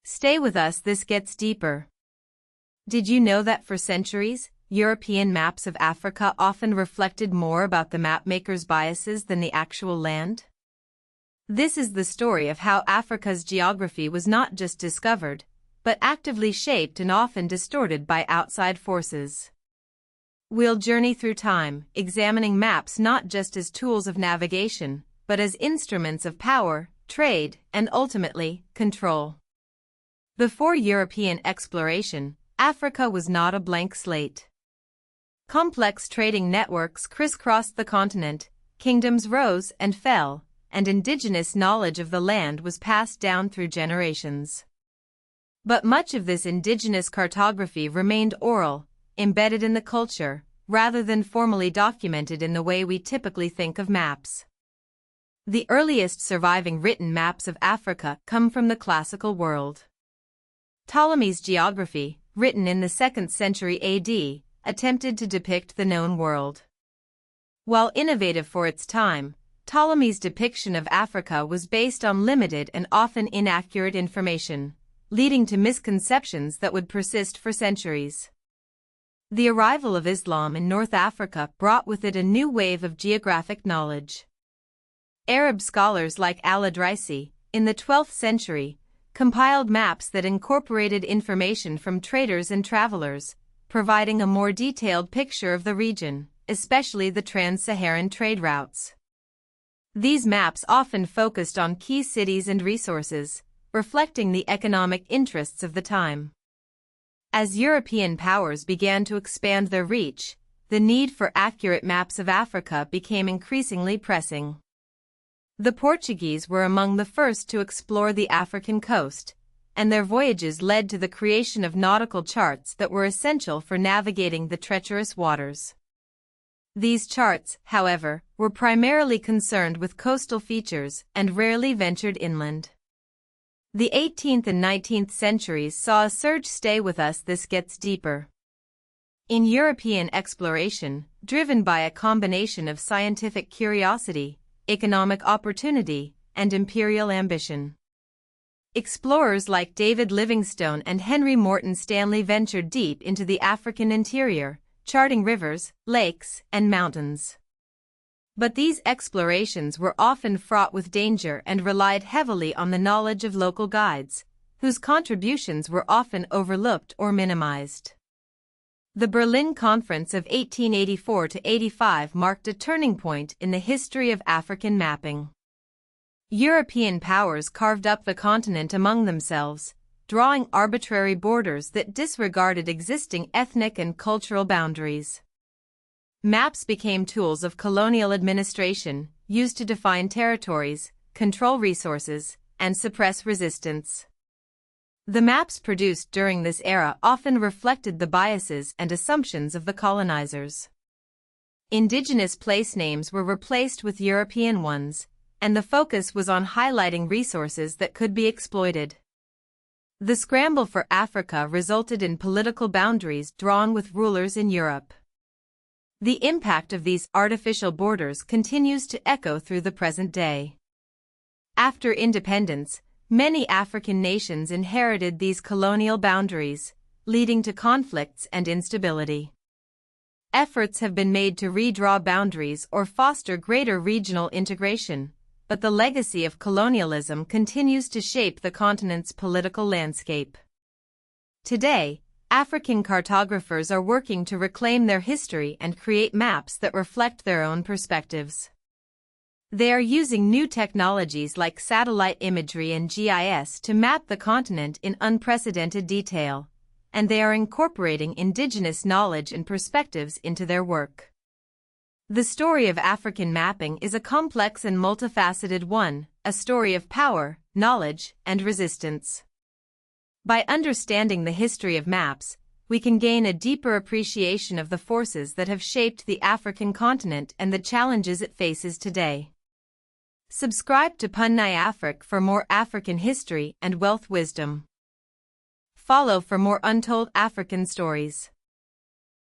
Stay with us, this gets deeper. Did you know that for centuries, European maps of Africa often reflected more about the mapmaker's biases than the actual land? This is the story of how Africa's geography was not just discovered, but actively shaped and often distorted by outside forces. We'll journey through time, examining maps not just as tools of navigation, but as instruments of power, trade, and ultimately, control. Before European exploration, Africa was not a blank slate. Complex trading networks crisscrossed the continent, kingdoms rose and fell, and indigenous knowledge of the land was passed down through generations. But much of this indigenous cartography remained oral, embedded in the culture, rather than formally documented in the way we typically think of maps. The earliest surviving written maps of Africa come from the classical world. Ptolemy's geography, written in the 2nd century AD, attempted to depict the known world. While innovative for its time, Ptolemy's depiction of Africa was based on limited and often inaccurate information, leading to misconceptions that would persist for centuries. The arrival of Islam in North Africa brought with it a new wave of geographic knowledge. Arab scholars like al-Idrisi, in the 12th century, compiled maps that incorporated information from traders and travelers, providing a more detailed picture of the region, especially the trans-Saharan trade routes. These maps often focused on key cities and resources, reflecting the economic interests of the time. As European powers began to expand their reach, the need for accurate maps of Africa became increasingly pressing. The Portuguese were among the first to explore the African coast, and their voyages led to the creation of nautical charts that were essential for navigating the treacherous waters. These charts, however, were primarily concerned with coastal features and rarely ventured inland. The 18th and 19th centuries saw a surge. Stay with us, this gets deeper. In European exploration, driven by a combination of scientific curiosity, economic opportunity, and imperial ambition. Explorers like David Livingstone and Henry Morton Stanley ventured deep into the African interior, charting rivers, lakes, and mountains. But these explorations were often fraught with danger and relied heavily on the knowledge of local guides, whose contributions were often overlooked or minimized. The Berlin Conference of 1884–85 marked a turning point in the history of African mapping. European powers carved up the continent among themselves, drawing arbitrary borders that disregarded existing ethnic and cultural boundaries. Maps became tools of colonial administration, used to define territories, control resources, and suppress resistance. The maps produced during this era often reflected the biases and assumptions of the colonizers. Indigenous place names were replaced with European ones, and the focus was on highlighting resources that could be exploited. The scramble for Africa resulted in political boundaries drawn with rulers in Europe. The impact of these artificial borders continues to echo through the present day. After independence, many African nations inherited these colonial boundaries, leading to conflicts and instability. Efforts have been made to redraw boundaries or foster greater regional integration, but the legacy of colonialism continues to shape the continent's political landscape. Today, African cartographers are working to reclaim their history and create maps that reflect their own perspectives. They are using new technologies like satellite imagery and GIS to map the continent in unprecedented detail, and they are incorporating indigenous knowledge and perspectives into their work. The story of African mapping is a complex and multifaceted one, a story of power, knowledge, and resistance. By understanding the history of maps, we can gain a deeper appreciation of the forces that have shaped the African continent and the challenges it faces today. Subscribe to Punai Afrik for more African history and wealth wisdom. Follow for more untold African stories.